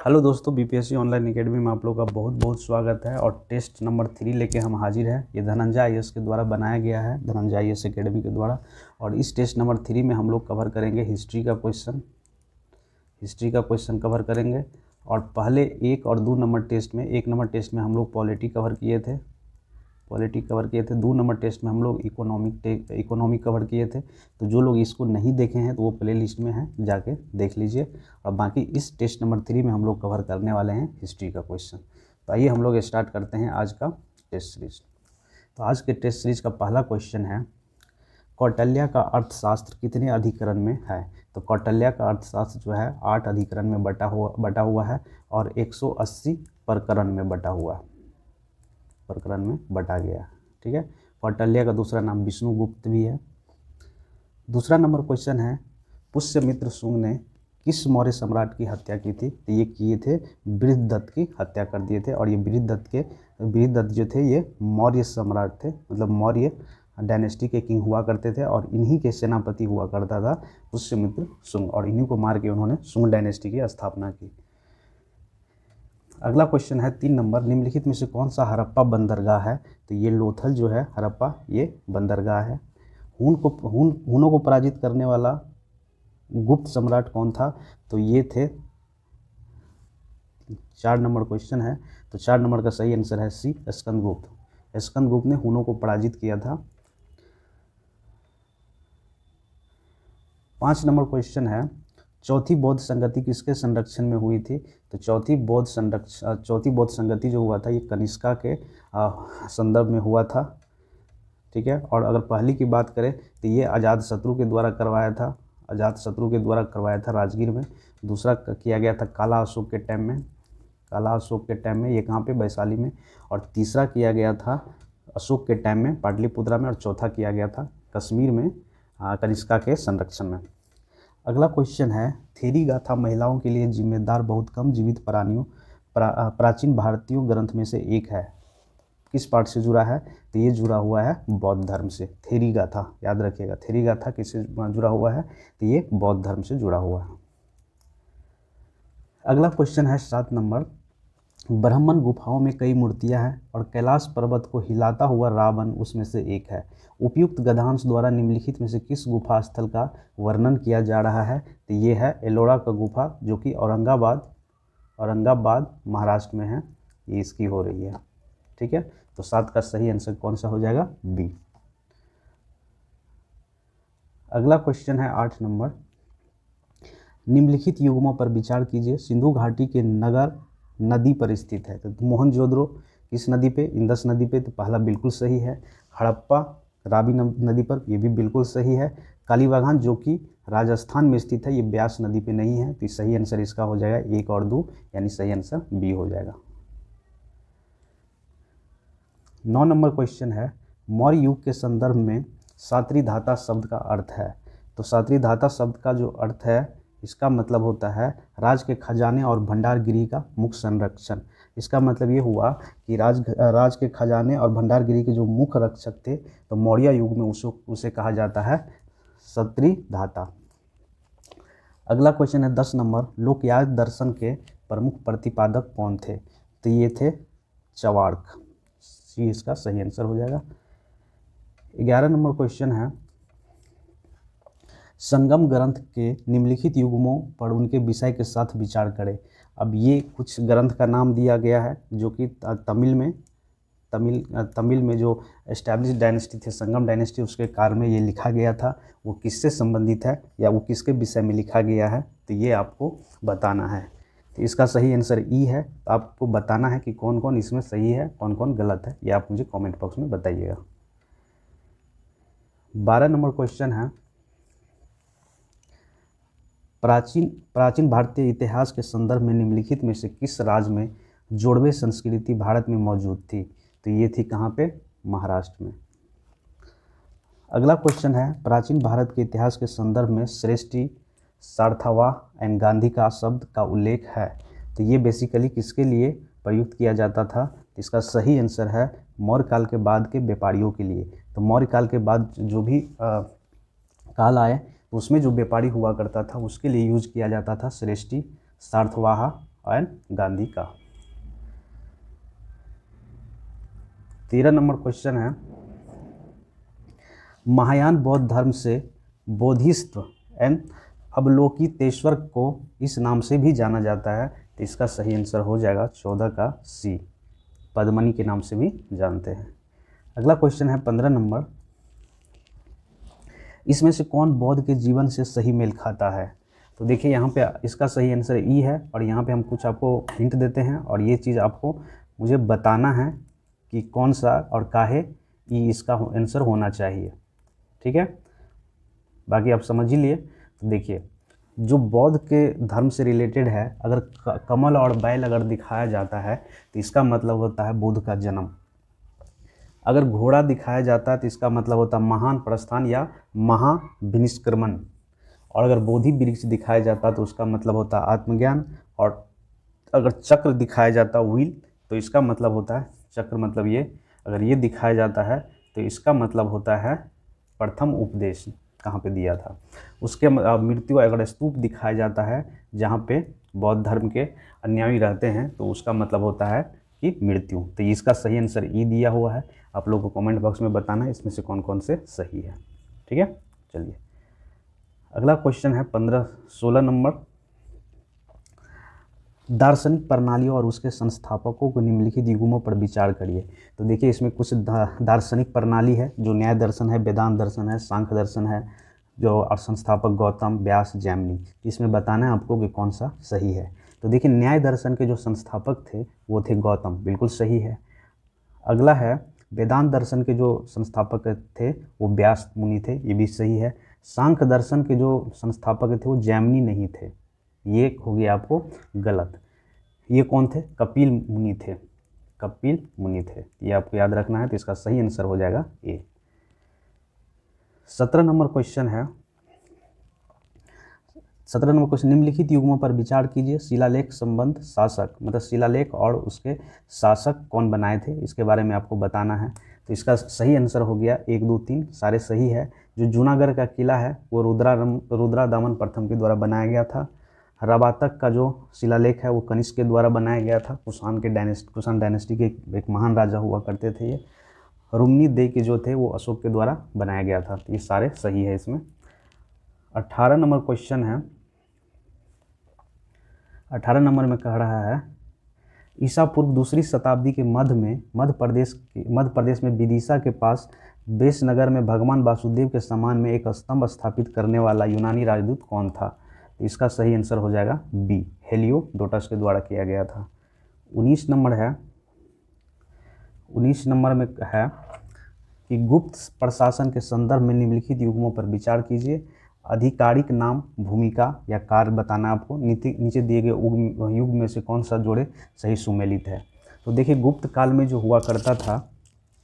Hello दोस्तों, BPSC online academy में आप लोग का बहुत बहुत स्वागत है। और टेस्ट नंबर 3 लेके हम हाजिर हैं। ये धनंजय आईएएस के द्वारा बनाया गया है, धनंजय आईएएस एकेडमी के द्वारा। और इस टेस्ट नंबर 3 में हम लोग कवर करेंगे हिस्ट्री का क्वेश्चन कवर करेंगे। और पहले 1 और 2 नंबर टेस्ट में, 1 नंबर टेस्ट में हम लोग पॉलिटी कवर किए थे, 2 नंबर टेस्ट में हम लोग इकोनॉमी कवर किए थे। तो जो लोग इसको नहीं देखे हैं तो वो प्ले लिस्ट में हैं, जाके देख लीजिए। और बाकी इस टेस्ट नंबर 3 में हम लोग कवर करने वाले हैं हिस्ट्री का क्वेश्चन। तो आइए हम लोग स्टार्ट करते हैं आज का टेस्ट सीरीज। तो आज के टेस्ट सीरीज का पहला क्वेश्चन है, कौटिल्य का अर्थशास्त्र कितने अधिकरण में है? तो कौटिल्य का अर्थशास्त्र जो है 8 अधिकरण में बटा हुआ है और 180 प्रकरण में बटा गया। ठीक है। कौटिल्य का दूसरा नाम विष्णुगुप्त भी है। दूसरा नंबर क्वेश्चन है, पुष्यमित्र शुंग ने किस मौर्य सम्राट की हत्या की थी? तो ये किए थे बृहदत्त की हत्या कर दिए थे। और ये बृहदत्त जो थे ये मौर्य सम्राट थे, मतलब मौर्य डायनेस्टी के किंग हुआ करते थे। और इन्हीं के सेनापति हुआ करता था पुष्यमित्र शुंग, और इन्हीं को मार के उन्होंने शुंग डायनेस्टी की स्थापना की। अगला क्वेश्चन है 3 नंबर, निम्नलिखित में से कौन सा हड़प्पा बंदरगाह है? तो ये लोथल जो है हड़प्पा, ये बंदरगाह है। हुनों को पराजित करने वाला गुप्त सम्राट कौन था? तो ये थे, 4 नंबर क्वेश्चन है। तो 4 नंबर का सही आंसर है सी, स्कंदगुप्त। स्कंदगुप्त ने हुनों को पराजित किया था। 5 नंबर क्वेश्चन है, चौथी बौद्ध संगति किसके संरक्षण में हुई थी? तो चौथी बौद्ध संगति जो हुआ था ये कनिष्का के संदर्भ में हुआ था। ठीक है। और अगर पहली की बात करें तो ये अजातशत्रु के द्वारा करवाया था राजगीर में। दूसरा किया गया था काला अशोक के टाइम में, ये कहाँ पे, वैशाली में। और तीसरा किया गया था अशोक के टाइम में पाटलिपुत्रा में। और चौथा किया गया था कश्मीर में कनिष्का के संरक्षण में। अगला क्वेश्चन है, थेरी गाथा महिलाओं के लिए जिम्मेदार बहुत कम जीवित प्राचीन भारतीय ग्रंथ में से एक है। किस पाठ से जुड़ा है? तो ये जुड़ा हुआ है बौद्ध धर्म से। थेरी गाथा याद रखिएगा, थेरी गाथा किससे जुड़ा हुआ है? तो ये बौद्ध धर्म से जुड़ा हुआ है। अगला क्वेश्चन है 7 नंबर, ब्राह्मण गुफाओं में कई मूर्तियां हैं और कैलाश पर्वत को हिलाता हुआ रावण उसमें से एक है। उपयुक्त गद्यांश द्वारा निम्नलिखित में से किस गुफा स्थल का वर्णन किया जा रहा है? तो ये है एलोरा का गुफा, जो कि औरंगाबाद महाराष्ट्र में है। ये इसकी हो रही है। ठीक है। तो 7 का सही आंसर कौन सा हो जाएगा? बी। अगला क्वेश्चन है 8 नंबर, निम्नलिखित युग्मों पर विचार कीजिए। सिंधु घाटी के नगर नदी पर स्थित है। तो मोहनजोदड़ो किस नदी पे? इंदस नदी पे। तो पहला बिल्कुल सही है। हड़प्पा रावी नदी पर, ये भी बिल्कुल सही है। कालीबागान जो कि राजस्थान में स्थित है, ये ब्यास नदी पे नहीं है। तो सही आंसर इसका हो जाएगा 1 और 2, यानी सही आंसर बी हो जाएगा। 9 नंबर क्वेश्चन है, मौर्य युग के संदर्भ में सात्री धाता शब्द का अर्थ है। तो सात्री धाता शब्द का जो अर्थ है, इसका मतलब होता है राज के खजाने और भंडारगिरी का मुख्य संरक्षण। इसका मतलब ये हुआ कि राज के खजाने और भंडारगिरी के जो मुख्य रक्षक थे, तो मौर्य युग में उसे कहा जाता है सत्री धाता। अगला क्वेश्चन है 10 नंबर, लोकयाज दर्शन के प्रमुख प्रतिपादक कौन थे? तो ये थे चवार्क। सी इसका सही आंसर हो जाएगा। 11 नंबर क्वेश्चन है, संगम ग्रंथ के निम्नलिखित युग्मों पर उनके विषय के साथ विचार करें। अब ये कुछ ग्रंथ का नाम दिया गया है जो कि तमिल में जो एस्टैब्लिश डायनेस्टी थे, संगम डायनेस्टी, उसके काल में ये लिखा गया था। वो किससे संबंधित है या वो किसके विषय में लिखा गया है, तो ये आपको बताना है। तो इसका सही आंसर ई है। तो आपको बताना है कि कौन कौन इसमें सही है, कौन कौन गलत है, ये आप मुझे कमेंट बॉक्स में बताइएगा। 12 नंबर क्वेश्चन है, प्राचीन भारतीय इतिहास के संदर्भ में निम्नलिखित में से किस राज्य में जोड़वे संस्कृति भारत में मौजूद थी? तो ये थी कहाँ पे? महाराष्ट्र में। अगला क्वेश्चन है, प्राचीन भारत के इतिहास के संदर्भ में श्रेष्ठी, सार्थवाह एंड गांधी का शब्द का उल्लेख है। तो ये बेसिकली किसके लिए प्रयुक्त किया जाता था? इसका सही आंसर है मौर्य काल के बाद के व्यापारियों के लिए। तो मौर्य काल के बाद जो भी काल आए, उसमें जो व्यापारी हुआ करता था उसके लिए यूज किया जाता था श्रेष्ठी, सार्थवाह एंड गांधी का। 13 नंबर क्वेश्चन है, महायान बौद्ध धर्म से बोधिसत्व एंड अवलोकितेश्वर को इस नाम से भी जाना जाता है। तो इसका सही आंसर हो जाएगा 14 का सी, पद्मनी के नाम से भी जानते हैं। अगला क्वेश्चन है 15 नंबर, इसमें से कौन बौद्ध के जीवन से सही मेल खाता है। तो देखिए यहाँ पे इसका सही आंसर ई है, और यहाँ पे हम कुछ आपको हिंट देते हैं और ये चीज़ आपको मुझे बताना है कि कौन सा और काहे ई इसका आंसर होना चाहिए। ठीक है, बाकी आप समझ ही लिए। तो देखिए, जो बौद्ध के धर्म से रिलेटेड है, अगर कमल और बैल अगर दिखाया जाता है तो इसका मतलब होता है बुद्ध का जन्म। अगर घोड़ा दिखाया जाता है तो इसका मतलब होता है महान प्रस्थान या महाविनिष्क्रमण। और अगर बोधि वृक्ष दिखाया जाता तो उसका मतलब होता है आत्मज्ञान। और अगर चक्र दिखाया जाता व्हील तो इसका मतलब होता है चक्र, मतलब ये अगर ये दिखाया जाता है तो इसका मतलब होता है प्रथम उपदेश कहाँ पे दिया था। उसके मृत्यु अगर स्तूप दिखाया जाता है जहाँ पे बौद्ध धर्म के अनुयायी रहते हैं तो उसका मतलब होता है कि मृत्यु। तो इसका सही आंसर ई दिया हुआ है, आप लोगों को कमेंट बॉक्स में बताना है इसमें से कौन कौन से सही है। ठीक है, चलिए अगला क्वेश्चन है 16 नंबर, दार्शनिक प्रणालियों और उसके संस्थापकों को निम्नलिखित युगों पर विचार करिए। तो देखिए इसमें कुछ दार्शनिक प्रणाली है, जो न्याय दर्शन है, वेदांत दर्शन है, सांख्य दर्शन है, जो और संस्थापक गौतम, व्यास, जैमिनी। इसमें बताना है आपको कि कौन सा सही है। तो देखिए न्याय दर्शन के जो संस्थापक थे वो थे गौतम, बिल्कुल सही है। अगला है वेदांत दर्शन के जो संस्थापक थे वो व्यास मुनि थे, ये भी सही है। सांख्य दर्शन के जो संस्थापक थे वो जैमिनी नहीं थे, ये हो गया आपको गलत। ये कौन थे? कपिल मुनि थे, कपिल मुनि थे, ये आपको याद रखना है। तो इसका सही आंसर हो जाएगा ए। 17 नंबर क्वेश्चन है, 17 नंबर क्वेश्चन, निम्नलिखित युग्मों पर विचार कीजिए। शिलालेख संबंध शासक, मतलब शिलालेख और उसके शासक कौन बनाए थे, इसके बारे में आपको बताना है। तो इसका सही आंसर हो गया 1, 2, 3 सारे सही है। जो जूनागढ़ का किला है वो रुद्रादामन प्रथम के द्वारा बनाया गया था। रबातक का जो शिलालेख है वो कनिष्क के द्वारा बनाया गया था। कुषाण डायनेस्टी के एक महान राजा हुआ करते थे ये। रुम्नी दे के जो थे वो अशोक के द्वारा बनाया गया था। तो ये सारे सही है इसमें। 18 नंबर क्वेश्चन है, 18 नंबर में कह रहा है, ईसा पूर्व 2री शताब्दी के मध्य में मध्य प्रदेश में विदिशा के पास बेसनगर में भगवान वासुदेव के सम्मान में एक स्तंभ स्थापित करने वाला यूनानी राजदूत कौन था। तो इसका सही आंसर हो जाएगा बी, हेलियोडोटस के द्वारा किया गया था। 19 नंबर है, 19 नंबर में है कि गुप्त प्रशासन के संदर्भ में निम्नलिखित युग्मों पर विचार कीजिए। आधिकारिक नाम, भूमिका या कार्य बताना आपको। नीचे दिए गए युग में से कौन सा जोड़े सही सुमेलित है। तो देखिए गुप्त काल में जो हुआ करता था,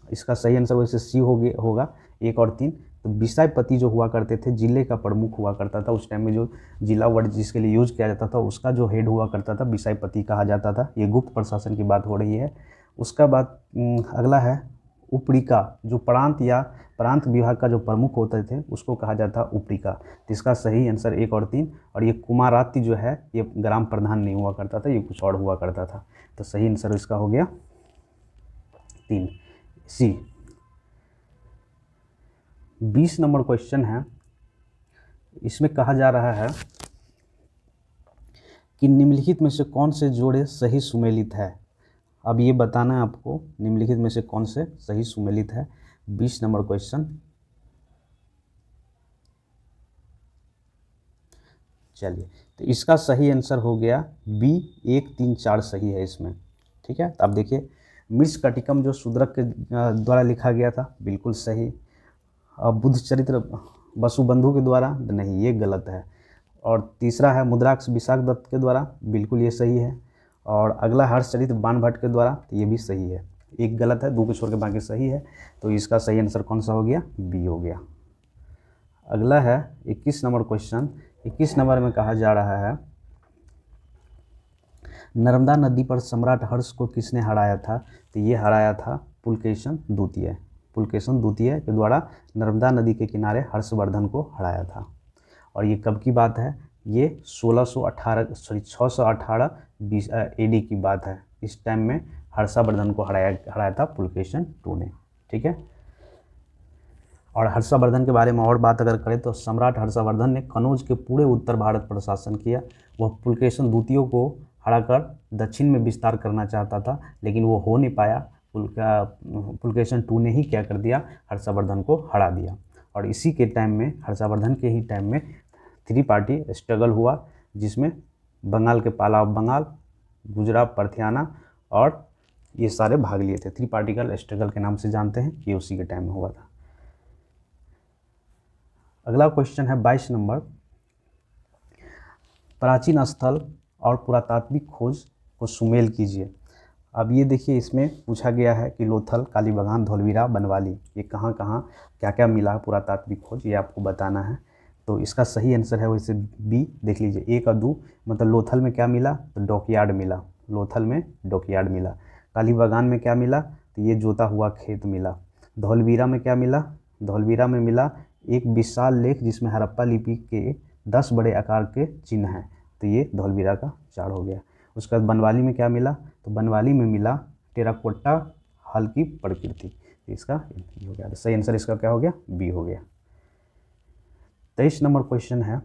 इसका सही आंसर वैसे सी होगा 1 और 3। तो विषयपति जो हुआ करते थे जिले का प्रमुख हुआ करता था। उस टाइम में जो जिला वर्ड जिसके लिए यूज किया जाता था उसका जो हेड हुआ करता था विषयपति कहा जाता था। ये गुप्त प्रशासन की बात हो रही है। उसका बाद अगला है उपरिका, जो प्रांत विभाग का जो प्रमुख होते थे उसको कहा जाता उपरिका। तो इसका सही आंसर 1 और 3। और ये कुमाराती जो है ये ग्राम प्रधान नहीं हुआ करता था, ये कुछ और हुआ करता था। तो सही आंसर इसका हो गया 3 सी। 20 नंबर क्वेश्चन है, इसमें कहा जा रहा है कि निम्नलिखित में से कौन से जोड़े सही सुमेलित है। अब ये बताना है आपको निम्नलिखित में से कौन से सही सुमेलित है। 20 नंबर क्वेश्चन, चलिए तो इसका सही आंसर हो गया बी, 1, 3, 4 सही है इसमें। ठीक है, तो अब देखिए मृच्छकटिकम जो शूद्रक के द्वारा लिखा गया था, बिल्कुल सही। बुद्ध चरित्र वसुबंधु के द्वारा, नहीं ये गलत है। और तीसरा है मुद्राक्ष विशाख दत्त के द्वारा, बिल्कुल ये सही है। और अगला हर्षचरित्र बाणभट्ट के द्वारा, तो ये भी सही है। एक गलत है, 2 को छोड़ के बाकी सही है। तो इसका सही आंसर कौन सा हो गया? बी हो गया। अगला है 21 नंबर क्वेश्चन। 21 नंबर में कहा जा रहा है, नर्मदा नदी पर सम्राट हर्ष को किसने हराया था। तो ये हराया था पुलकेशन द्वितीय। पुलकेशन द्वितीय के द्वारा नर्मदा नदी के किनारे हर्षवर्धन को हराया था। और ये कब की बात है? ये 618 20 AD की बात है। इस टाइम में हर्षवर्धन को हराया था पुलकेशन II ने। ठीक है, और हर्षवर्धन के बारे में और बात अगर करें तो सम्राट हर्षवर्धन ने कनौज के पूरे उत्तर भारत पर शासन किया। वह पुलकेशन द्वितीय को हराकर दक्षिण में विस्तार करना चाहता था, लेकिन वो हो नहीं पाया। पुलकेशन II ने ही क्या कर दिया, हर्षवर्धन को हरा दिया। और इसी के टाइम में, हर्षवर्धन के ही टाइम में 3 पार्टी स्ट्रगल हुआ, जिसमें बंगाल के पालाव बंगाल, गुजरात परथियाना और ये सारे भाग लिए थे। 3 पार्टिकल स्ट्रगल के नाम से जानते हैं, ये उसी के टाइम में हुआ था। अगला क्वेश्चन है 22 नंबर, प्राचीन स्थल और पुरातात्विक खोज को सुमेल कीजिए। अब ये देखिए, इसमें पूछा गया है कि लोथल, कालीबागान, धौलवीरा, बनवाली, ये कहाँ कहाँ क्या क्या मिला है पुरातात्विक खोज, ये आपको बताना है। तो इसका सही आंसर है वैसे बी। देख लीजिए, 1 और 2, मतलब लोथल में क्या मिला, तो डॉकयार्ड मिला, लोथल में डॉकयार्ड मिला। कालीबागान में क्या मिला, तो ये जोता हुआ खेत मिला। धौलवीरा में क्या मिला, धौलवीरा में मिला एक विशाल लेख जिसमें हड़प्पा लिपि के 10 बड़े आकार के चिन्ह हैं, तो ये धौलवीरा का 4 हो गया। उसके बाद बनवाली में क्या मिला, तो बनवाली में मिला टेराकोटा हल की प्रकृति, इसका ये हो गया। सही आंसर इसका क्या हो गया, बी हो गया। 23 नंबर क्वेश्चन है,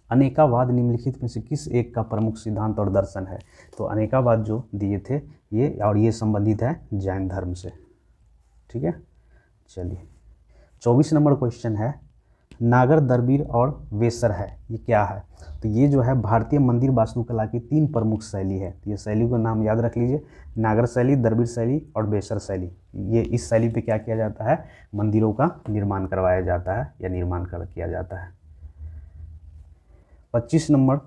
अनेकावाद निम्नलिखित में से किस एक का प्रमुख सिद्धांत और दर्शन है। तो अनेकावाद जो दिए थे ये, और ये संबंधित है जैन धर्म से। ठीक है, चलिए 24 नंबर क्वेश्चन है, नागर, दरबीर और वेसर है, ये क्या है। तो ये जो है भारतीय मंदिर वास्तुकला की 3 प्रमुख शैली है। ये शैली का नाम याद रख लीजिए, नागर शैली, दरबीर शैली और वेसर शैली। ये इस शैली पे क्या किया जाता है, मंदिरों का निर्माण करवाया जाता है या निर्माण किया जाता है। 25 नंबर,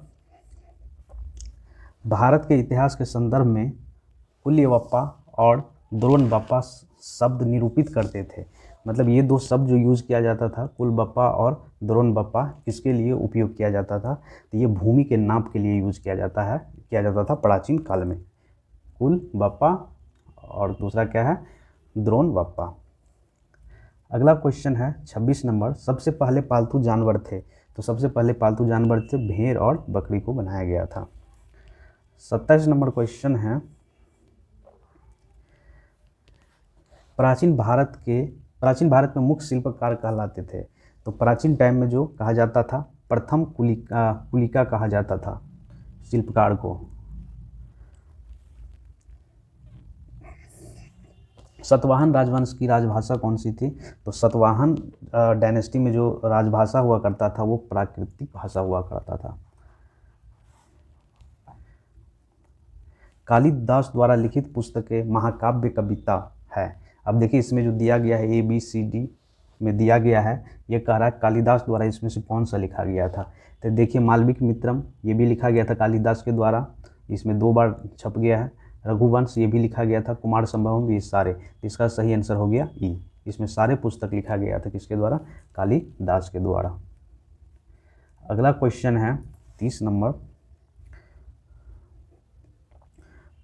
भारत के इतिहास के संदर्भ में कुल्यवप्पा और द्रोणबप्पा शब्द निरूपित करते थे। मतलब ये 2 शब्द जो यूज़ किया जाता था, कुलबप्पा और द्रोणबप्पा, किसके लिए उपयोग किया जाता था, तो ये भूमि के नाप के लिए यूज़ किया जाता था प्राचीन काल में। कुलबप्पा और दूसरा क्या है, द्रोणबप्पा। अगला क्वेश्चन है 26 नंबर, सबसे पहले पालतू जानवर थे। तो सबसे पहले पालतू जानवर थे भेड़ और बकरी को बनाया गया था। 27 नंबर क्वेश्चन है, प्राचीन भारत में मुख्य शिल्पकार कहलाते थे। तो प्राचीन टाइम में जो कहा जाता था, प्रथम कुलिका कहा जाता था शिल्पकार को। सतवाहन राजवंश की राजभाषा कौन सी थी, तो सतवाहन डायनेस्टी में जो राजभाषा हुआ करता था वो प्राकृतिक भाषा हुआ करता था। कालिदास द्वारा लिखित पुस्तकें महाकाव्य कविता है। अब देखिए, इसमें जो दिया गया है ABCD में दिया गया है, ये कह रहा है कालिदास द्वारा इसमें से कौन सा लिखा गया था। तो देखिए, मालविक मित्रम ये भी लिखा गया था कालिदास के द्वारा, इसमें 2 बार छप गया है। रघुवंश ये भी लिखा गया था, कुमार संभवम भी, सारे। इसका सही आंसर हो गया ई। इसमें सारे पुस्तक लिखा गया था किसके द्वारा, कालिदास के द्वारा। अगला क्वेश्चन है 30 नंबर,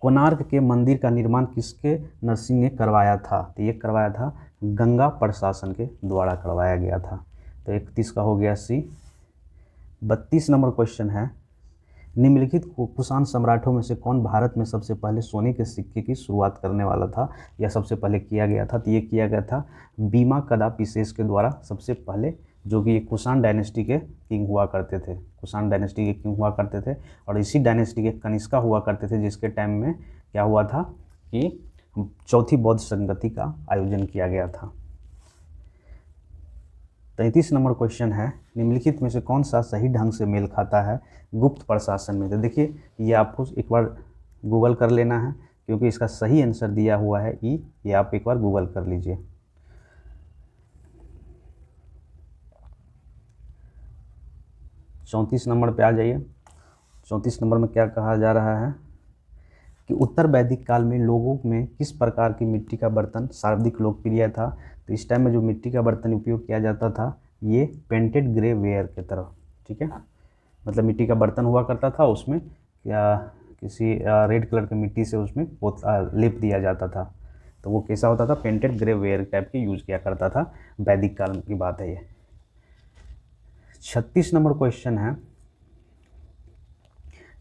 कोणार्क के मंदिर का निर्माण किसके नरसिंह ने करवाया था। तो ये करवाया था गंगा प्रशासन के द्वारा करवाया गया था। तो 31 का हो गया सी। 32 नंबर क्वेश्चन है, निम्नलिखित कुषाण सम्राटों में से कौन भारत में सबसे पहले सोने के सिक्के की शुरुआत करने वाला था या सबसे पहले किया गया था। तो ये किया गया था बीमा कदापिसेस के द्वारा सबसे पहले, जो कि ये कुषाण डायनेस्टी के किंग हुआ करते थे। कुषाण डायनेस्टी के किंग हुआ करते थे और इसी डायनेस्टी के कनिष्का हुआ करते थे, जिसके टाइम में क्या हुआ था कि चौथी बौद्ध संगति का आयोजन किया गया था। 33 नंबर क्वेश्चन है, निम्नलिखित में से कौन सा सही ढंग से मेल खाता है गुप्त प्रशासन में। तो देखिए, ये आपको एक बार गूगल कर लेना है, क्योंकि इसका सही आंसर दिया हुआ है ई। ये आप एक बार गूगल कर लीजिए। 34 नंबर पे आ जाइए। 34 नंबर में क्या कहा जा रहा है कि उत्तर वैदिक काल में लोगों में किस प्रकार की मिट्टी का बर्तन सर्वाधिक लोकप्रिय था। तो इस टाइम में जो मिट्टी का बर्तन उपयोग किया जाता था, ये पेंटेड ग्रे वेयर की तरह। ठीक है, मतलब मिट्टी का बर्तन हुआ करता था, उसमें क्या किसी रेड कलर की मिट्टी से उसमें लेप दिया जाता था। तो वो कैसा होता था, पेंटेड ग्रे वेयर टाइप के यूज़ किया करता था। वैदिक काल की बात है ये। 36 नंबर क्वेश्चन है,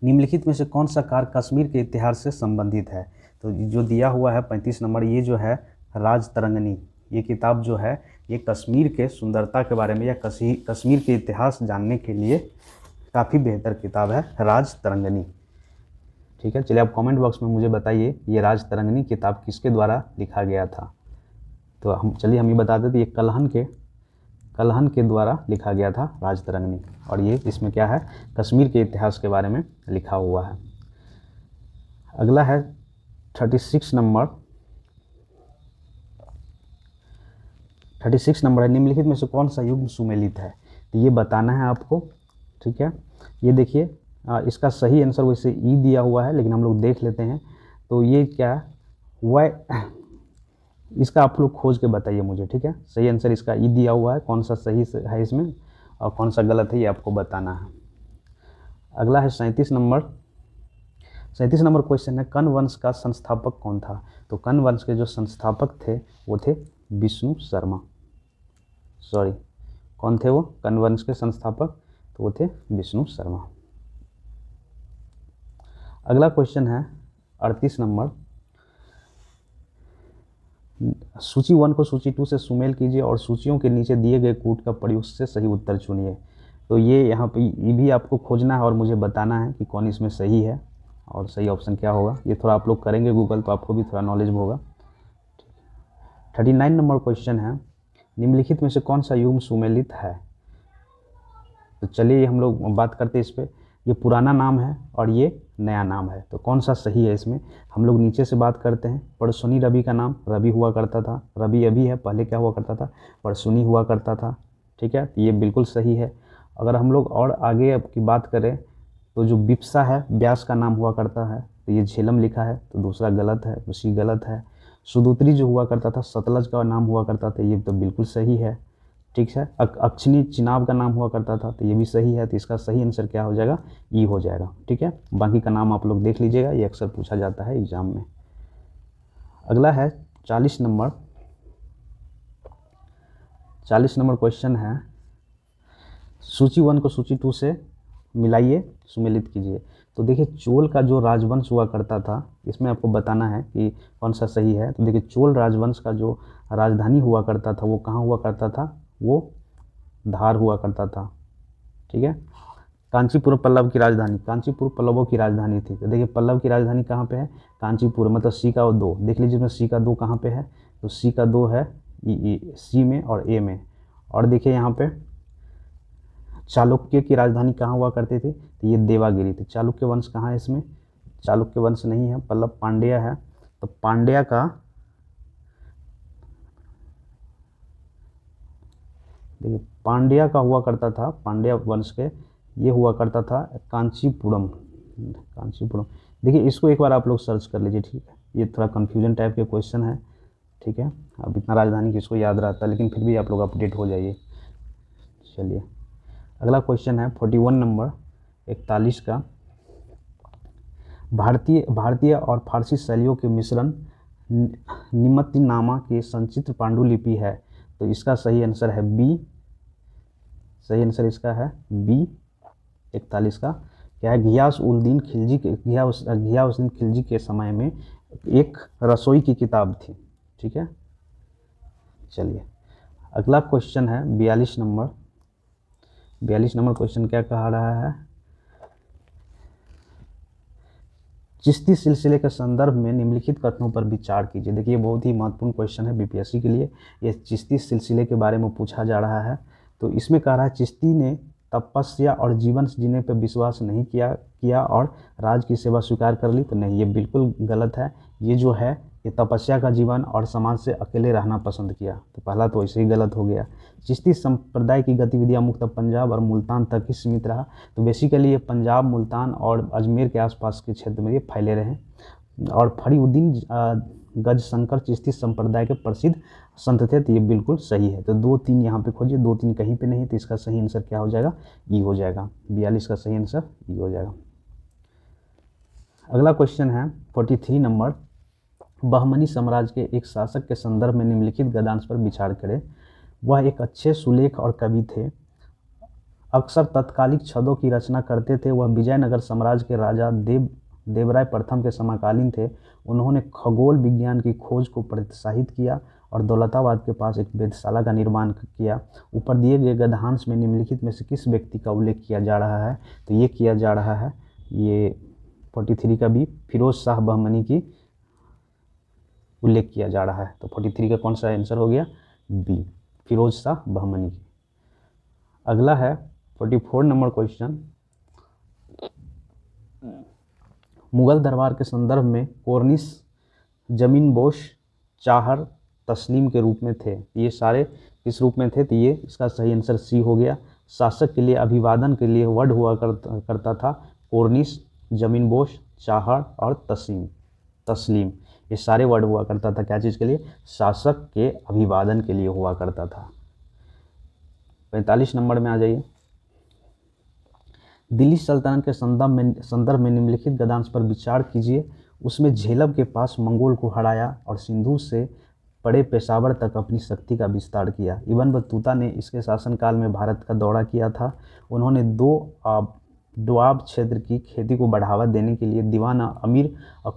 निम्नलिखित में से कौन सा कार्य कश्मीर के इतिहास से संबंधित है? तो जो दिया हुआ है 35 नंबर, ये जो है राजतरंगिणी, ये किताब जो है ये कश्मीर के सुंदरता के बारे में या कश्मीर के इतिहास जानने के लिए काफ़ी बेहतर किताब है राजतरंगिणी। ठीक है, चलिए आप कमेंट बॉक्स में मुझे बताइए ये राजतरंगिणी किताब किसके द्वारा लिखा गया था। तो हम ये बता देते, ये कलहन के द्वारा लिखा गया था राजतरंगिणी, और ये इसमें क्या है, कश्मीर के इतिहास के बारे में लिखा हुआ है। अगला है 36 नंबर। 36 नंबर है, निम्नलिखित में से कौन सा युग्म सुमेलित है? तो ये बताना है आपको। ठीक है, ये देखिए इसका सही आंसर वैसे ई दिया हुआ है, लेकिन हम लोग देख लेते हैं। तो ये क्या हुआ, इसका आप लोग खोज के बताइए मुझे। ठीक है, सही आंसर इसका ई दिया हुआ है, कौन सा सही है इसमें और कौन सा गलत है ये आपको बताना है। अगला है 37 नंबर। 37 नंबर क्वेश्चन है, कण्व वंश का संस्थापक कौन था? तो कण्व वंश के जो संस्थापक थे वो थे विष्णु शर्मा। सॉरी, कौन थे वो कण्व वंश के संस्थापक? तो वो थे विष्णु शर्मा। अगला क्वेश्चन है 38 नंबर। सूची 1 को सूची 2 से सुमेल कीजिए और सूचियों के नीचे दिए गए कूट का प्रयोग से सही उत्तर चुनिए। तो ये यहाँ पे ये भी आपको खोजना है और मुझे बताना है कि कौन इसमें सही है और सही ऑप्शन क्या होगा। ये थोड़ा आप लोग करेंगे गूगल तो आपको भी थोड़ा नॉलेज होगा। 39 नंबर क्वेश्चन है, निम्नलिखित में से कौन सा युग्म सुमेलित है? तो चलिए हम लोग बात करते हैं इस पर। ये पुराना नाम है और ये नया नाम है, तो कौन सा सही है इसमें? हम लोग नीचे से बात करते हैं। परसुनी रवि का नाम रवि हुआ करता था, रवि अभी है, पहले क्या हुआ करता था? परसुनी हुआ करता था। ठीक है, ये बिल्कुल सही है। अगर हम लोग और आगे अब की बात करें तो जो बिप्सा है व्यास का नाम हुआ करता है, तो ये झेलम लिखा है, तो दूसरा गलत है, उसी गलत है। सुदूत्री जो हुआ करता था सतलज का नाम हुआ करता था, ये तो बिल्कुल सही है। ठीक है, अक्षनी चिनाब का नाम हुआ करता था, तो ये भी सही है। तो इसका सही आंसर क्या हो जाएगा? ई हो जाएगा। ठीक है, बाकी का नाम आप लोग देख लीजिएगा, ये अक्सर पूछा जाता है एग्जाम में। अगला है 40 नंबर। 40 नंबर क्वेश्चन है, सूची 1 को सूची 2 से मिलाइए, सुमेलित कीजिए। तो देखिए चोल का जो राजवंश हुआ करता था, इसमें आपको बताना है कि कौन सा सही है। तो देखिए चोल राजवंश का जो राजधानी हुआ करता था वो कहाँ हुआ करता था? वो धार हुआ करता था। ठीक है, कांचीपुर पल्लव की राजधानी, कांचीपुर पल्लवों की राजधानी थी। तो देखिए पल्लव की राजधानी कहाँ पे है? कांचीपुर, मतलब सी का 2 देख लीजिए, इसमें सी का 2 कहाँ पे है? तो सी का 2 है सी में और ए में। और देखिए यहाँ पे चालुक्य की राजधानी कहाँ हुआ करती थी? तो ये देवागिरी थी। चालुक्य वंश कहाँ है इसमें? चालुक्य वंश नहीं है, पल्लव पांड्या है। तो पांड्या का देखिए पांड्या का हुआ करता था, पांड्या वंश के ये हुआ करता था कांचीपुरम। कांचीपुरम देखिए इसको एक बार आप लोग सर्च कर लीजिए। ठीक है, ये थोड़ा कन्फ्यूजन टाइप के क्वेश्चन है। ठीक है, अब इतना राजधानी किसको याद रहता है, लेकिन फिर भी आप लोग अपडेट हो जाइए। चलिए अगला क्वेश्चन है 41 नंबर 41 का, भारतीय और फारसी शैलियों के मिश्रण निमतिनामा की संचित्र पांडुलिपि है। तो इसका सही आंसर है बी। सही आंसर इसका है बी 41 का। क्या है? घियास-उल-दीन खिलजी के समय में एक रसोई की किताब थी। ठीक है, चलिए अगला क्वेश्चन है 42 नंबर। 42 नंबर क्वेश्चन क्या कहा रहा है? चिश्ती सिलसिले के संदर्भ में निम्नलिखित कथनों पर विचार कीजिए। देखिए बहुत ही महत्वपूर्ण क्वेश्चन है बीपीएससी के लिए। ये चिश्ती सिलसिले के बारे में पूछा जा रहा है। तो इसमें कह रहा है चिश्ती ने तपस्या और जीवन जीने पर विश्वास नहीं किया और राज की सेवा स्वीकार कर ली। तो नहीं, ये बिल्कुल गलत है। ये जो है ये तपस्या का जीवन और समाज से अकेले रहना पसंद किया। तो पहला तो ऐसे ही गलत हो गया। चिश्ती संप्रदाय की गतिविधियां मुख्यतः पंजाब और मुल्तान तक ही सीमित रहा। तो बेसिकली ये पंजाब, मुल्तान और अजमेर के आसपास के क्षेत्र में ये फैले रहे। और फरीउद्दीन गजशंकर चिश्ती संप्रदाय के प्रसिद्ध संत थे। तो ये बिल्कुल सही है। तो 2-3 यहाँ पे खोजिए, 2-3 कहीं पे नहीं। तो इसका सही आंसर क्या हो जाएगा? ई हो जाएगा। 42 का सही आंसर ई हो जाएगा। अगला क्वेश्चन है 43 नंबर, बहमनी साम्राज्य के एक शासक के संदर्भ में निम्नलिखित गद्यांश पर विचार करें। वह एक अच्छे सुलेख और कवि थे। अक्सर तत्कालिक छंदों की रचना करते थे। वह विजयनगर साम्राज्य के राजा देवराय प्रथम के समकालीन थे। उन्होंने खगोल विज्ञान की खोज को प्रोत्साहित किया और दौलताबाद के पास एक वेधशाला का निर्माण किया। ऊपर दिए गए गद्यांश में निम्नलिखित में से किस व्यक्ति का उल्लेख किया जा रहा है? तो ये किया जा रहा है, ये 43 का भी फिरोज शाह बहमनी की उल्लेख किया जा रहा है। तो 43 का कौन सा आंसर हो गया? बी, फिरोज शाह बहमनी की। अगला है 44 नंबर क्वेश्चन। मुगल दरबार के संदर्भ में कोर्निश, जमीनबोश, चाहर, तस्लीम के रूप में थे। ये सारे किस रूप में थे? तो ये इसका सही आंसर सी हो गया। शासक के लिए अभिवादन के लिए वर्ड हुआ करता था कोर्निश, जमीनबोश, चाहर और तस्लीम। ये सारे वर्ड हुआ करता था क्या चीज़ के लिए? शासक के अभिवादन के लिए हुआ करता था। 45 नंबर में आ जाइए। दिल्ली सल्तनत के संदर्भ में निम्नलिखित गद्यांश पर विचार कीजिए। उसमें झेलम के पास मंगोल को हराया और सिंधु से बड़े पेशावर तक अपनी शक्ति का विस्तार किया। इब्न बतूता ने इसके शासनकाल में भारत का दौरा किया था। उन्होंने दोआब क्षेत्र की खेती को बढ़ावा देने के लिए दीवान अमीर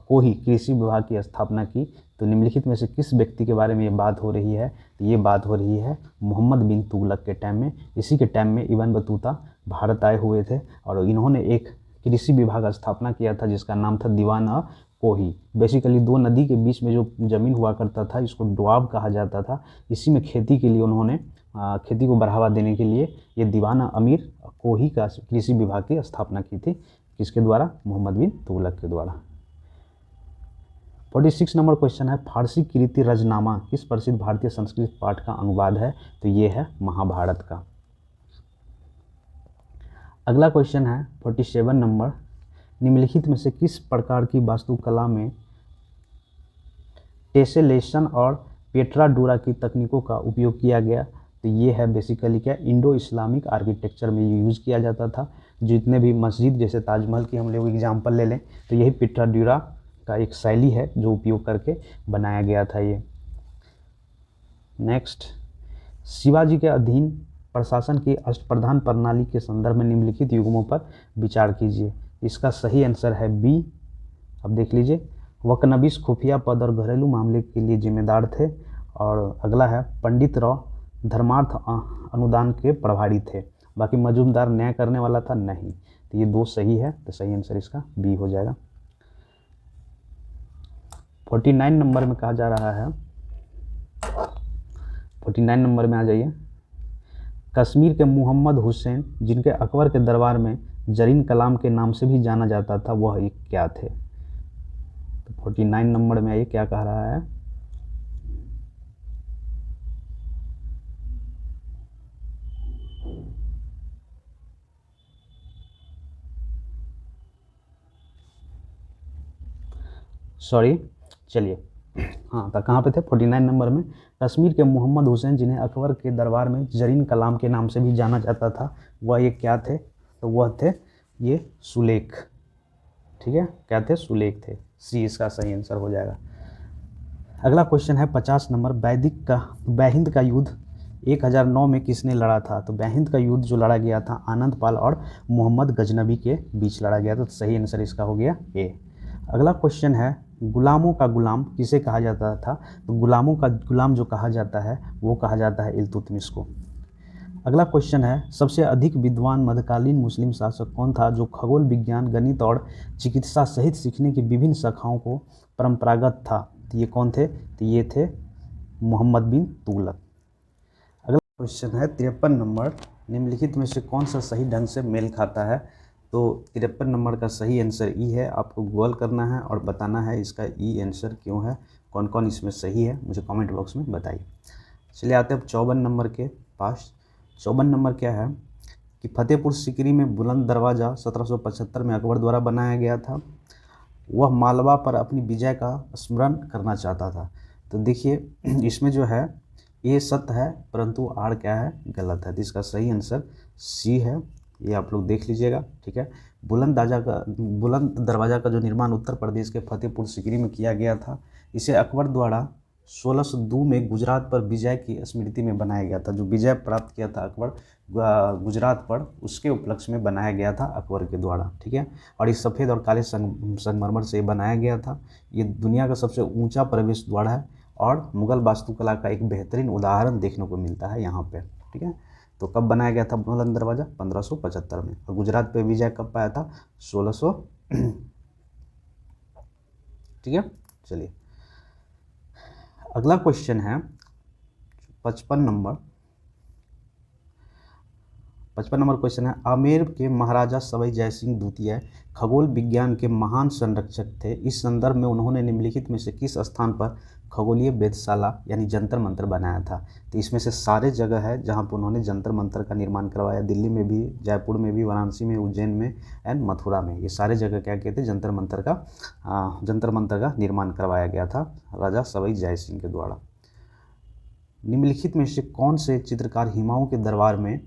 कोही कृषि विभाग की स्थापना की। तो निम्नलिखित में से किस व्यक्ति के बारे में ये बात हो रही है? तो ये बात हो रही है मोहम्मद बिन तुगलक के टाइम में। इसी के टाइम में इब्न बतूता भारत आए हुए थे और इन्होंने एक कृषि विभाग स्थापना किया था जिसका नाम था दीवान कोही। बेसिकली दो नदी के बीच में जो ज़मीन हुआ करता था इसको डोआब कहा जाता था। इसी में खेती के लिए उन्होंने खेती को बढ़ावा देने के लिए ये दीवान अमीर कोही का कृषि विभाग की स्थापना की थी। किसके द्वारा? मोहम्मद बिन तुगलक के द्वारा। 46 नंबर क्वेश्चन है, फारसी कीर्ति रजनामा किस प्रसिद्ध भारतीय संस्कृत पाठ का अनुवाद है? तो ये है महाभारत का। अगला क्वेश्चन है 47 नंबर, निम्नलिखित में से किस प्रकार की वास्तुकला में टेसेलेशन और पेट्राडूरा की तकनीकों का उपयोग किया गया? तो ये है बेसिकली क्या? इंडो इस्लामिक आर्किटेक्चर में ये यूज़ किया जाता था। जितने भी मस्जिद जैसे ताजमहल की हम लोग एग्जाम्पल ले लें तो यही पेट्राडूरा का एक शैली है जो उपयोग करके बनाया गया था ये। नेक्स्ट, शिवाजी के अधीन प्रशासन की अष्टप्रधान प्रणाली के संदर्भ में निम्नलिखित युग्मों पर विचार कीजिए। इसका सही आंसर है बी। अब देख लीजिए, वकनबीस खुफिया पद और घरेलू मामले के लिए जिम्मेदार थे। और अगला है पंडित राव धर्मार्थ अनुदान के प्रभारी थे। बाकी मजूमदार न्याय करने वाला था नहीं। तो ये दो सही है, तो सही आंसर इसका बी हो जाएगा। 49 नंबर में कहा जा रहा है, 49 नंबर में आ जाइए। कश्मीर के मोहम्मद हुसैन जिनके अकबर के दरबार में जरीन कलाम के नाम से भी जाना जाता था, वह एक क्या थे? तो 49 नंबर में आइए, क्या कह रहा है? सॉरी, चलिए, हाँ तो कहाँ पे थे? 49 नंबर में। कश्मीर के मोहम्मद हुसैन जिन्हें अकबर के दरबार में जरीन कलाम के नाम से भी जाना जाता था, वह ये क्या थे? तो वह थे ये सुलेख। ठीक है, क्या थे? सुलेख थे। सी इसका सही आंसर हो जाएगा। अगला क्वेश्चन है 50 नंबर, बैहिंद का युद्ध 1009 में किसने लड़ा था? तो बैहिंद का युद्ध जो लड़ा गया था आनंद पाल और मोहम्मद गजनबी के बीच लड़ा गया था। तो सही आंसर इसका हो गया ए। अगला क्वेश्चन है, गुलामों का गुलाम किसे कहा जाता था? तो गुलामों का गुलाम जो कहा जाता है वो कहा जाता है इल्तुतमिश को। अगला क्वेश्चन है, सबसे अधिक विद्वान मध्यकालीन मुस्लिम शासक कौन था जो खगोल विज्ञान, गणित और चिकित्सा सहित सीखने की विभिन्न शाखाओं को परंपरागत था? तो ये कौन थे? तो ये थे मोहम्मद बिन तुगलक। अगला क्वेश्चन है 53 नंबर, निम्नलिखित में से कौन सा सही ढंग से मेल खाता है? तो 53 नंबर का सही आंसर ई है। आपको गूगल करना है और बताना है इसका ई आंसर क्यों है, कौन कौन इसमें सही है, मुझे कमेंट बॉक्स में बताइए। चलिए आते हैं अब 54 नंबर के पास। 54 नंबर क्या है कि फतेहपुर सीकरी में बुलंद दरवाज़ा 1775 में अकबर द्वारा बनाया गया था। वह मालवा पर अपनी विजय का स्मरण करना चाहता था। तो देखिए इसमें जो है ये सत्य है परंतु आर क्या है? गलत है। तो इसका सही आंसर सी है, ये आप लोग देख लीजिएगा। ठीक है, बुलंद दरवाज़ा का जो निर्माण उत्तर प्रदेश के फतेहपुर सीकरी में किया गया था। इसे अकबर द्वारा 1602 में गुजरात पर विजय की स्मृति में बनाया गया था। जो विजय प्राप्त किया था अकबर गुजरात पर, उसके उपलक्ष्य में बनाया गया था अकबर के द्वारा। ठीक है, और इस सफ़ेद और काले संगमरमर से बनाया गया था। ये दुनिया का सबसे ऊंचा प्रवेश द्वार है और मुगल वास्तुकला का एक बेहतरीन उदाहरण देखने को मिलता है यहाँ पे। ठीक है, तो कब बनाया गया था बुलंद दरवाज़ा? 1575 में। और गुजरात पे विजय कब पाया था? 1600। ठीक है, चलिए अगला क्वेश्चन है 55 नंबर। 55 नंबर क्वेश्चन है, आमेर के महाराजा सवाई जयसिंह द्वितीय खगोल विज्ञान के महान संरक्षक थे। इस संदर्भ में उन्होंने निम्नलिखित में से किस स्थान पर खगोलीय वेधशाला यानी जंतर मंतर बनाया था? तो इसमें से सारे जगह है जहां पर उन्होंने जंतर मंतर का निर्माण करवाया। दिल्ली में भी, जयपुर में भी, वाराणसी में, उज्जैन में एंड मथुरा में। ये सारे जगह क्या कहते हैं? जंतर मंतर का निर्माण करवाया गया था राजा सवाई जयसिंह के द्वारा। निम्नलिखित में से कौन से चित्रकार हुमायूं के दरबार में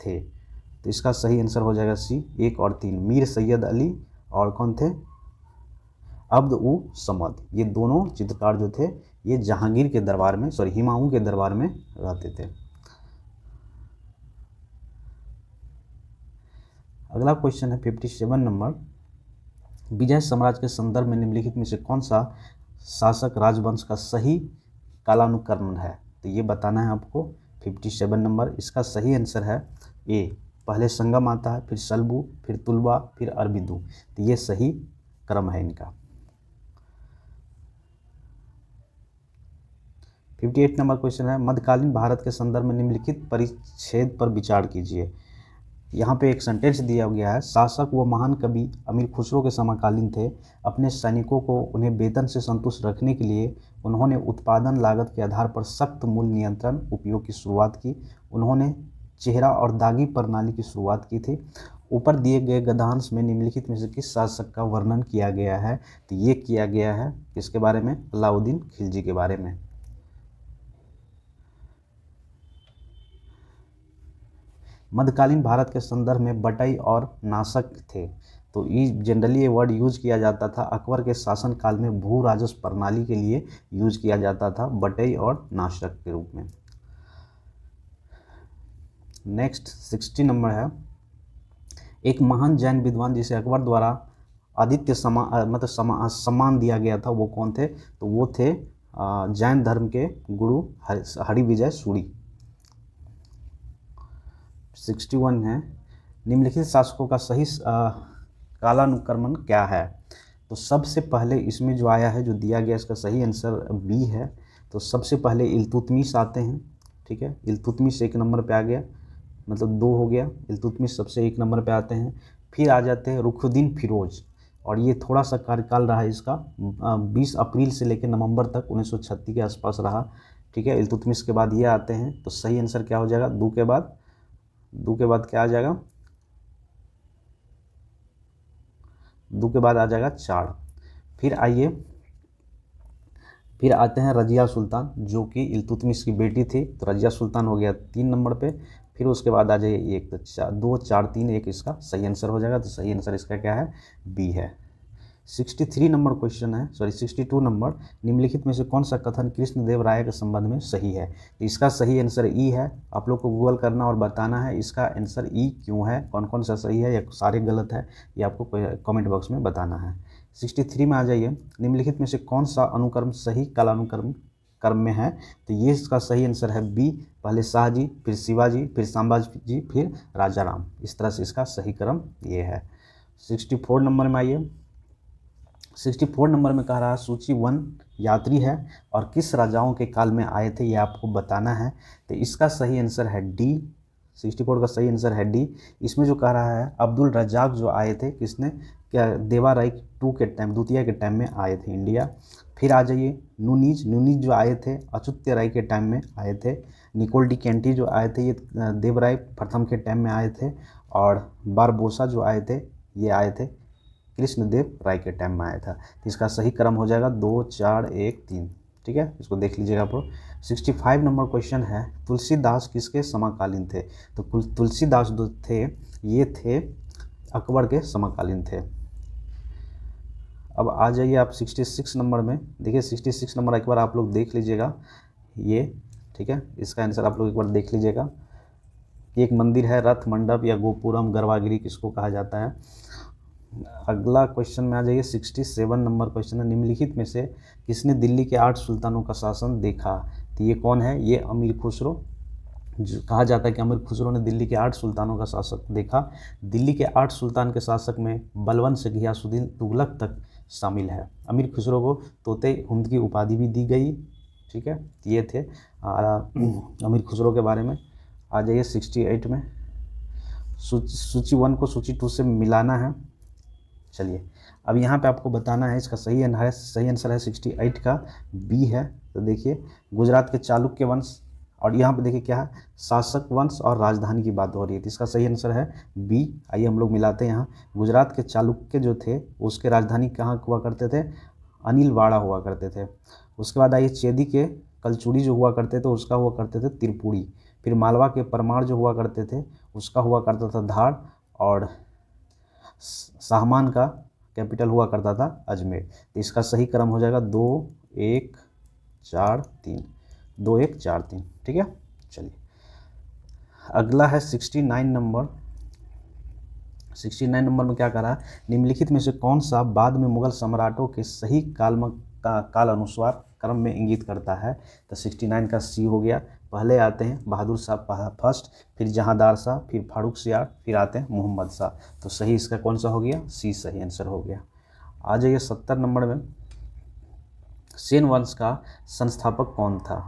थे? तो इसका सही आंसर हो जाएगा सी, 1 और 3। मीर सैयद अली और कौन थे? अब्द उ समद। ये दोनों चित्रकार जो थे ये जहांगीर के दरबार में, हुमायूं के दरबार में रहते थे। अगला क्वेश्चन है 57 नंबर। विजय साम्राज्य के संदर्भ में निम्नलिखित में से कौन सा शासक राजवंश का सही कालानुक्रम है? तो ये बताना है आपको। 57 नंबर, इसका सही आंसर है ए। पहले संगम आता है, फिर सल्बू, फिर तुलवा, फिर अरबिंदु। तो ये सही क्रम है इनका। 58 नंबर क्वेश्चन है, मध्यकालीन भारत के संदर्भ में निम्नलिखित परिच्छेद पर विचार कीजिए। यहाँ पे एक सेंटेंस दिया गया है, शासक व महान कवि अमीर खुसरो के समकालीन थे। अपने सैनिकों को उन्हें वेतन से संतुष्ट रखने के लिए उन्होंने उत्पादन लागत के आधार पर सख्त मूल्य नियंत्रण उपयोग की शुरुआत की। उन्होंने चेहरा और दागी प्रणाली की शुरुआत की थी। ऊपर दिए गए गद्यांश में निम्नलिखित में से किस शासक का वर्णन किया गया है? तो ये किया गया है किसके बारे में? अलाउद्दीन खिलजी के बारे में। मध्यकालीन भारत के संदर्भ में बटई और नाशक थे। तो ये जनरली ये वर्ड यूज किया जाता था अकबर के शासनकाल में भू राजस्व प्रणाली के लिए यूज किया जाता था, बटई और नाशक के रूप में। नेक्स्ट 60 नंबर है, एक महान जैन विद्वान जिसे अकबर द्वारा आदित्य सम्मान दिया गया था, वो कौन थे? तो वो थे जैन धर्म के गुरु हरिविजय सूरी। 61 है, निम्नलिखित शासकों का सही कालानुक्रमण क्या है? तो सबसे पहले इसमें जो आया है, जो दिया गया, इसका सही आंसर बी है। तो सबसे पहले इल्तुतमिश आते हैं। ठीक है, इल्तुतमिश 1 नंबर पे आ गया, मतलब 2 हो गया। इल्तुतमिश सबसे 1 नंबर पे आते हैं। फिर आ जाते हैं रुखुद्दीन फिरोज, और ये थोड़ा सा कार्यकाल रहा है इसका, 20 अप्रैल से लेकर नवंबर तक 1936 के आसपास रहा। ठीक है, इल्तुतमिश के बाद ये आते हैं। तो सही आंसर क्या हो जाएगा? दो के बाद क्या आ जाएगा? दो के बाद आ जाएगा 4। फिर आइए, फिर आते हैं रजिया सुल्तान, जो कि इल्तुतमिश की बेटी थी। तो रजिया सुल्तान हो गया 3 नंबर पे। फिर उसके बाद आ जाइए 1, तो 2, 4, 3, 1 इसका सही आंसर हो जाएगा। तो सही आंसर इसका क्या है? बी है। 63 नंबर क्वेश्चन है, 62 नंबर, निम्नलिखित में से कौन सा कथन कृष्णदेव राय के संबंध में सही है? तो इसका सही आंसर ई है। आप लोग को गूगल करना और बताना है इसका आंसर ई क्यों है, कौन कौन सा सही है या सारे गलत है, ये आपको कमेंट बॉक्स में बताना है। 63 में आ जाइए, निम्नलिखित में से कौन सा अनुक्रम सही कालानुक्रम क्रम में है? तो ये इसका सही आंसर है बी। पहले शाहजी, फिर शिवाजी, फिर संभाजी, फिर राजा राम। इस तरह से इसका सही क्रम ये है। 64 नंबर में आइए, 64 नंबर में कह रहा है सूची 1 यात्री है और किस राजाओं के काल में आए थे, ये आपको बताना है। तो इसका सही आंसर है डी। 64 का सही आंसर है डी। इसमें जो कह रहा है अब्दुल रज्जाक जो आए थे, किसने? क्या देवा राय 2 के टाइम, द्वितीय के टाइम में आए थे इंडिया। फिर आ जाइए नूनीज जो आए थे अच्युत राय के टाइम में आए थे। निकोल डी कैंटी जो आए थे, ये देवराय प्रथम के टाइम में आए थे। और बारबोसा जो आए थे, ये आए थे कृष्णदेव राय के टाइम में आया था। तो इसका सही क्रम हो जाएगा 2, 4, 1, 3। ठीक है, इसको देख लीजिएगा आप लोग। 65 नंबर क्वेश्चन है, तुलसीदास किसके समकालीन थे? तो तुलसीदास जो थे, ये थे अकबर के समकालीन थे। अब आ जाइए आप 66 नंबर में। देखिए 66 नंबर एक बार आप लोग देख लीजिएगा ये, ठीक है, इसका आंसर आप लोग एक बार देख लीजिएगा। एक मंदिर है, रथ मंडप या गोपुरम गर्भगृह किसको कहा जाता है। अगला क्वेश्चन में आ जाइए 67 नंबर क्वेश्चन है, निम्नलिखित में से किसने दिल्ली के 8 सुल्तानों का शासन देखा। तो ये कौन है, ये अमीर खुसरो, जो कहा जाता है कि अमीर खुसरो ने दिल्ली के 8 सुल्तानों का शासक देखा। दिल्ली के 8 सुल्तान के शासक में बलबन से घियासुद्दीन तुगलक तक शामिल है। अमीर खुसरो को तोते हुंद की उपाधि भी दी गई, ठीक है। ये थे अमीर खुसरो के बारे में। आ जाइए 68 में, सूची 1 को सूची 2 से मिलाना है। चलिए अब यहाँ पे आपको बताना है, इसका सही आंसर है 68 का बी है। तो देखिए गुजरात के चालुक्य वंश, और यहाँ पे देखिए क्या है, शासक वंश और राजधानी की बात हो रही है, तो इसका सही आंसर है बी। आइए हम लोग मिलाते हैं यहाँ। गुजरात के चालुक्य जो थे उसके राजधानी कहाँ हुआ करते थे, अनिलवाड़ा हुआ करते थे। उसके बाद आइए चेदी के कलचुड़ी जो हुआ करते थे उसका हुआ करते थे त्रिपुरी। फिर मालवा के परमार जो हुआ करते थे उसका हुआ करता था धार, और साहमान का कैपिटल हुआ करता था अजमेर। तो इसका सही क्रम हो जाएगा 2 1 4 3, 2 1 4 3, ठीक है। चलिए अगला है 69 नंबर। 69 नंबर में क्या करा, निम्नलिखित में से कौन सा बाद में मुगल सम्राटों के सही काल अनुसार क्रम में इंगित करता है। तो 69 का सी हो गया। पहले आते हैं बहादुर शाह फर्स्ट, फिर जहांदार शाह, फिर फारूक सियार, फिर आते हैं मोहम्मद शाह। तो सही इसका कौन सा हो गया, सी सही आंसर हो गया। आ जाइए 70 नंबर में, सेन वंश का संस्थापक कौन था।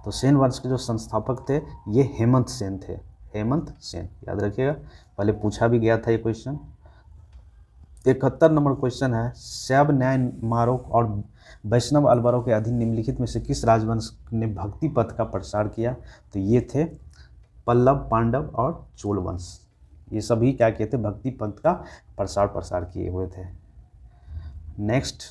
तो सेन वंश के जो संस्थापक थे ये हेमंत सेन थे, हेमंत सेन, याद रखिएगा, पहले पूछा भी गया था ये क्वेश्चन। 71 नंबर क्वेश्चन है, शैव न्याय मारोक और वैष्णव अलवरों के अधीन निम्नलिखित में से किस राजवंश ने भक्ति पथ का प्रसार किया। तो ये थे पल्लव, पांडव और चोल वंश। ये सभी क्या किए थे, भक्ति पथ का प्रसार किए हुए थे। नेक्स्ट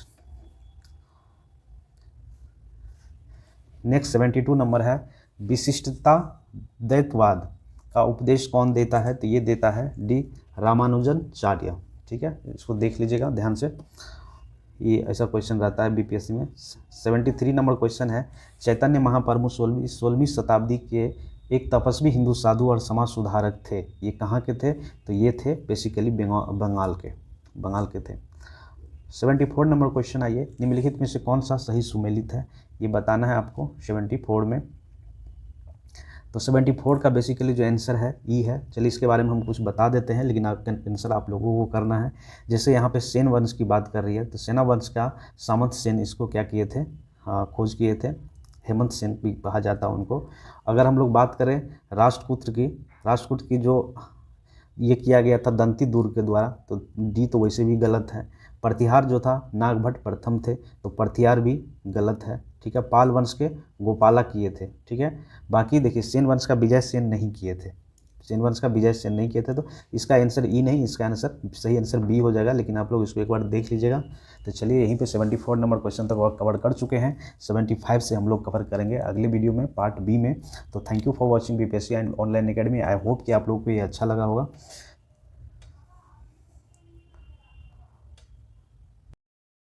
72 नंबर है, विशिष्टता द्वैतवाद का उपदेश कौन देता है। तो ये देता है डी रामानुजनाचार्य, ठीक है। इसको देख लीजिएगा ध्यान से, ये ऐसा क्वेश्चन रहता है बीपीएससी में। 73 नंबर क्वेश्चन है, चैतन्य महाप्रभु 16वीं शताब्दी के एक तपस्वी हिंदू साधु और समाज सुधारक थे। ये कहाँ के थे, तो ये थे बेसिकली बंगाल के थे। 74 नंबर क्वेश्चन आइए, निम्नलिखित में से कौन सा सही सुमेलित है, ये बताना है आपको 74 में। तो 74 का बेसिकली जो आंसर है ई है। चलिए इसके बारे में हम कुछ बता देते हैं, लेकिन आंसर आप लोगों को करना है। जैसे यहाँ पे सेन वंश की बात कर रही है, तो सेना वंश का सामंत सेन इसको क्या किए थे, खोज किए थे। हेमंत सेन भी कहा जाता है उनको। अगर हम लोग बात करें राष्ट्रकूट की जो ये किया गया था दंती दुर्ग के द्वारा, तो डी तो वैसे भी गलत है। प्रतिहार जो था नागभट्ट प्रथम थे, तो प्रतिहार भी गलत है, ठीक है। पाल वंश के गोपाला किए थे, ठीक है। बाकी देखिए सेन वंश का विजय सेन नहीं किए थे, तो इसका आंसर ई नहीं, इसका आंसर सही आंसर बी हो जाएगा। लेकिन आप लोग इसको एक बार देख लीजिएगा। तो चलिए यहीं पे 74 नंबर क्वेश्चन तक कवर कर चुके हैं। 75 से हम लोग कवर करेंगे अगले वीडियो में, पार्ट बी में। तो thank you for watching BPSC and online academy. I hope कि आप लोगों को ये अच्छा लगा होगा।